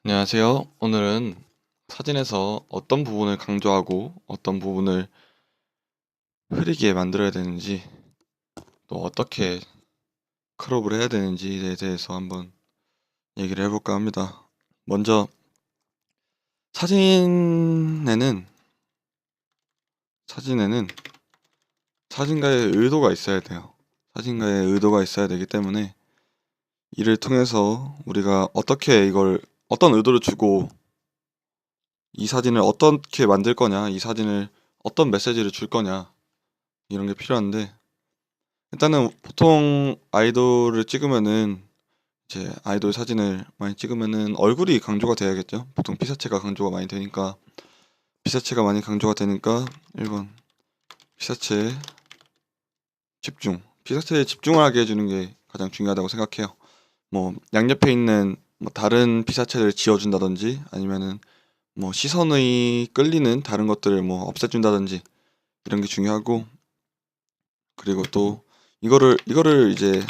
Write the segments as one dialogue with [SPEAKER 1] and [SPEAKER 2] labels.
[SPEAKER 1] 안녕하세요. 오늘은 사진에서 어떤 부분을 강조하고 어떤 부분을 흐리게 만들어야 되는지, 또 어떻게 크롭을 해야 되는지에 대해서 한번 얘기를 해볼까 합니다. 먼저 사진에는 사진에는 사진가의 의도가 있어야 돼요. 사진가의 의도가 있어야 되기 때문에 이를 통해서 우리가 어떻게 이걸 어떤 의도를 주고 이 사진을 어떻게 만들 거냐, 이 사진을 어떤 메시지를 줄 거냐, 이런 게 필요한데, 일단은 보통 아이돌을 찍으면은 이제 아이돌 사진을 많이 찍으면은 얼굴이 강조가 돼야겠죠. 보통 피사체가 강조가 많이 되니까, 피사체가 많이 강조가 되니까 1번 피사체에 피사체에 집중을 하게 해주는 게 가장 중요하다고 생각해요. 뭐 양옆에 있는 뭐 다른 피사체를 지워준다든지, 아니면은 뭐 시선이 끌리는 다른 것들을 뭐 없애준다든지, 이런 게 중요하고, 그리고 또 이거를 이제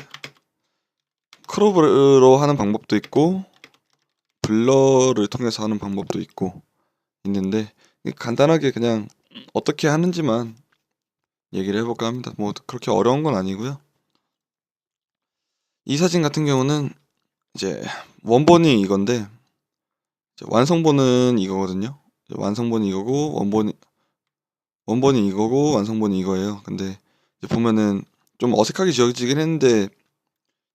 [SPEAKER 1] 크롭으로 하는 방법도 있고 블러를 통해서 하는 방법도 있는데, 간단하게 그냥 어떻게 하는지만 얘기를 해볼까 합니다. 뭐 그렇게 어려운 건 아니고요. 이 사진 같은 경우는 이제 원본이 이건데, 이제 완성본은 이거거든요. 완성본이 이거고 원본이 이거고 완성본이 이거예요. 근데 이제 보면은 좀 어색하게 지어지긴 했는데,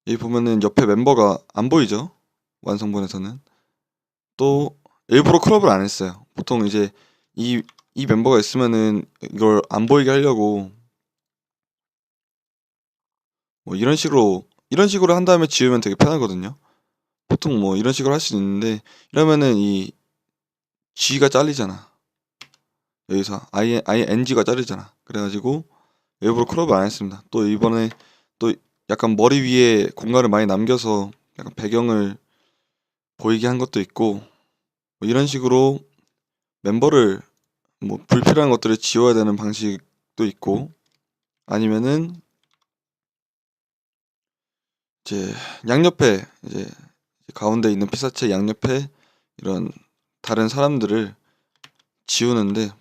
[SPEAKER 1] 여기 보면은 옆에 멤버가 안 보이죠? 완성본에서는. 또 일부러 크롭을 안 했어요. 보통 이제 이 멤버가 있으면은 이걸 안 보이게 하려고 뭐 이런 식으로 한 다음에 지우면 되게 편하거든요. 보통 뭐 이런 식으로 할 수 있는데, 이러면은 이 G가 잘리잖아. 여기서 ING가 잘리잖아. 그래가지고 일부러 크롭을 안 했습니다. 또 이번에 또 약간 머리 위에 공간을 많이 남겨서 약간 배경을 보이게 한 것도 있고, 뭐 이런 식으로 멤버를 뭐 불필요한 것들을 지워야 되는 방식도 있고, 아니면은 이제 양옆에 이제 가운데 있는 피사체 양옆에 이런 다른 사람들을 지우는데,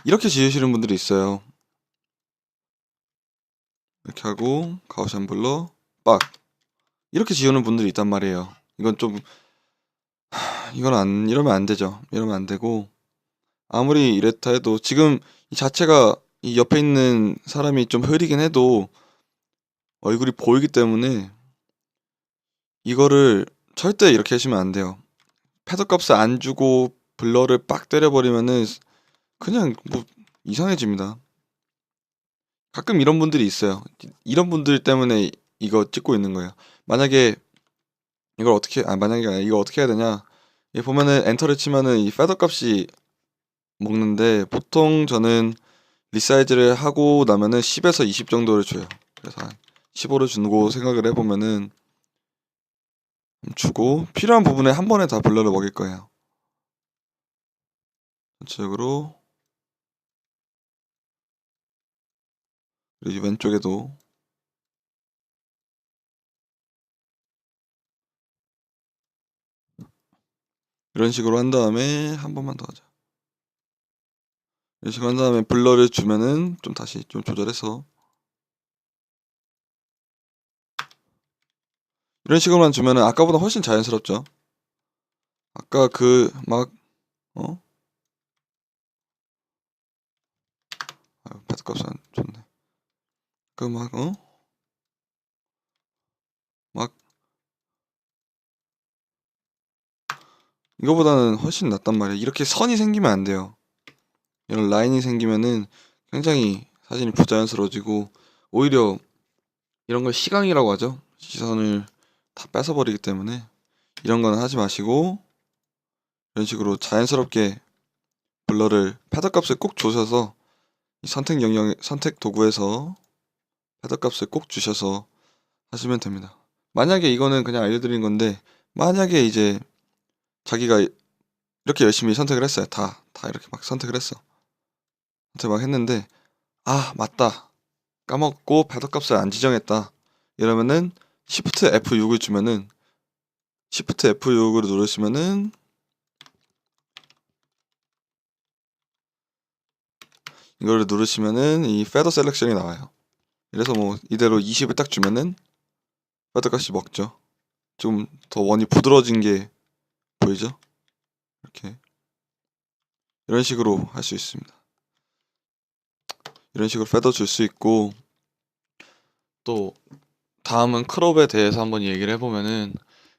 [SPEAKER 1] 이렇게 지우시는 분들이 있어요. 이렇게 하고 가우시안 블러 빡, 이렇게 지우는 분들이 있단 말이에요. 이건 좀 이건 안 이러면 안 되죠. 이러면 안 되고, 아무리 이랬다 해도 지금 이 자체가 이 옆에 있는 사람이 좀 흐리긴 해도 얼굴이 보이기 때문에 이거를 절대 이렇게 하시면 안 돼요. 패드 값을 안 주고 블러를 빡 때려버리면은 그냥 뭐 이상해집니다. 가끔 이런 분들이 있어요. 이런 분들 때문에 이거 찍고 있는 거예요. 만약에 만약에 아니라 이거 어떻게 해야 되냐? 이 보면은 엔터를 치면은 이 패드 값이 먹는데, 보통 저는 리사이즈를 하고 나면은 10에서 20 정도를 줘요. 그래서 한 15를 주고 생각을 해보면은 주고, 필요한 부분에 한 번에 다 블러를 먹일 거예요. 전체적으로. 그리고 왼쪽에도 이런 식으로 한 다음에 한 번만 더 하자. 이런 식으로 한 다음에 블러를 주면은 좀 다시 좀 조절해서 이런 식으로만 주면은 아까보다 훨씬 자연스럽죠. 아까 그 막 패드값은 안 좋네. 그 막 이거보다는 훨씬 낫단 말이야. 이렇게 선이 생기면 안 돼요. 이런 라인이 생기면은 굉장히 사진이 부자연스러워지고, 오히려 이런 걸 시강이라고 하죠. 시선을 다 뺏어버리기 때문에 이런 거는 하지 마시고, 이런 식으로 자연스럽게 블러를 패드 값을 꼭 주셔서, 이 선택 도구에서 패드 값을 꼭 주셔서 하시면 됩니다. 만약에 이거는 그냥 알려드린 건데, 만약에 이제 자기가 이렇게 열심히 선택을 했어요. 다 이렇게 막 선택을 했어. 선택 막 했는데, 아, 맞다, 까먹고 패드 값을 안 지정했다. 이러면은 Shift F6을 주면은 Shift F6을 누르시면은 이거를 누르시면은 이 페더 셀렉션이 나와요. 이래서 뭐 이대로 20을 딱 주면은 페더 값이 먹죠. 좀 더 원이 부드러워진 게 보이죠? 이렇게 이런 식으로 할 수 있습니다. 이런 식으로 페더 줄 수 있고, 또 다음은 크롭에 대해서 한번 얘기를 해보면은,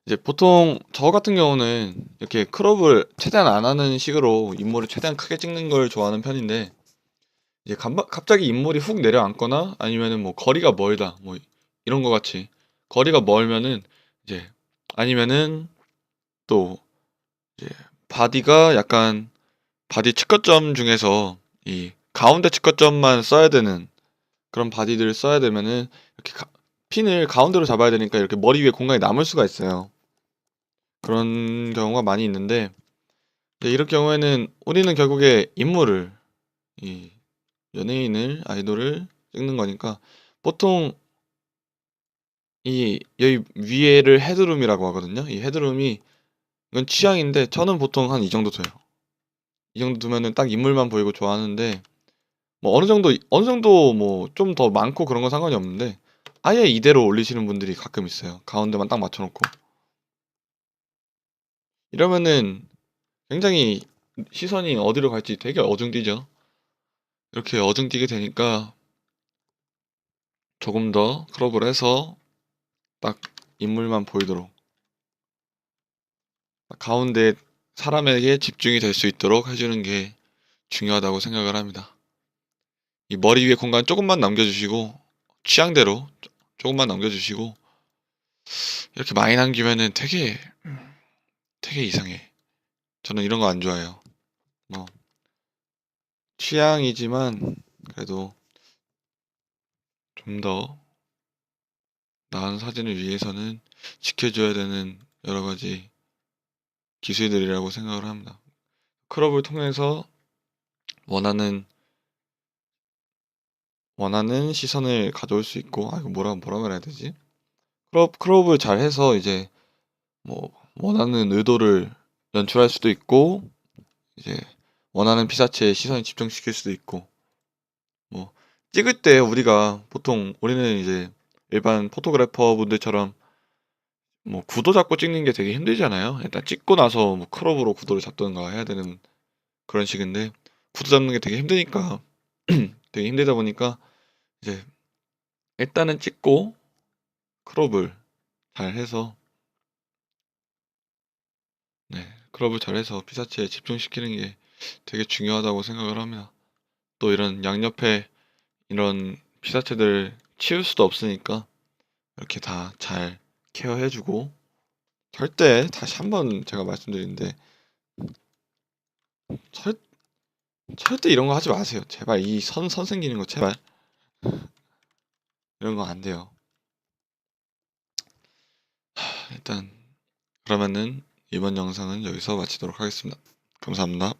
[SPEAKER 1] 이제 보통 저 같은 경우는 이렇게 크롭을 최대한 안 하는 식으로 인물을 최대한 크게 찍는 걸 좋아하는 편인데, 이제 갑자기 인물이 훅 내려앉거나 아니면은 뭐 거리가 멀다 뭐 이런 거 같이 거리가 멀면은 이제, 아니면은 또 이제 바디가 약간, 바디 측거점 중에서 이 가운데 측거점만 써야 되는 그런 바디들을 써야 되면은 이렇게 핀을 가운데로 잡아야 되니까 이렇게 머리 위에 공간이 남을 수가 있어요. 그런 경우가 많이 있는데, 이제 이럴 경우에는 우리는 결국에 인물을, 이 연예인을, 아이돌을 찍는 거니까 보통 이 여기 위에를 헤드룸이라고 하거든요. 이 헤드룸이, 이건 취향인데 저는 보통 한 이 정도 둬요. 이 정도 두면은 딱 인물만 보이고 좋아하는데, 뭐 어느 정도 뭐 좀 더 많고 그런 건 상관이 없는데, 아예 이대로 올리시는 분들이 가끔 있어요. 가운데만 딱 맞춰놓고. 이러면은 굉장히 시선이 어디로 갈지 되게 어중뛰죠. 이렇게 어중뛰게 되니까 조금 더 크롭을 해서 딱 인물만 보이도록, 가운데 사람에게 집중이 될 수 있도록 해주는 게 중요하다고 생각을 합니다. 이 머리 위에 공간 조금만 남겨주시고, 취향대로 조금만 남겨주시고, 이렇게 많이 남기면은 되게 이상해. 저는 이런 거 안 좋아해요. 뭐 취향이지만 그래도 좀 더 나은 사진을 위해서는 지켜줘야 되는 여러 가지 기술들이라고 생각을 합니다. 크롭을 통해서 원하는 시선을 가져올 수 있고, 이거 뭐라 그래야 되지? 크롭을 잘 해서 이제 뭐 원하는 의도를 연출할 수도 있고, 이제 원하는 피사체에 시선을 집중시킬 수도 있고, 뭐 찍을 때 우리는 이제 일반 포토그래퍼 분들처럼 뭐 구도 잡고 찍는 게 되게 힘들잖아요. 일단 찍고 나서 뭐 크롭으로 구도를 잡던가 해야 되는 그런 식인데, 구도 잡는 게 되게 힘드니까 되게 힘들다 보니까 이제 일단은 찍고 크롭을 잘 해서, 크롭을 잘 해서 피사체에 집중시키는 게 되게 중요하다고 생각을 합니다. 또 이런 양옆에 이런 피사체들 치울 수도 없으니까 이렇게 다 잘 케어해주고, 절대 다시 한번 제가 말씀드리는데, 절, 절대 이런 거 하지 마세요. 제발 이 선 생기는 거 제발 이런 거 안 돼요. 일단 그러면은 이번 영상은 여기서 마치도록 하겠습니다. 감사합니다.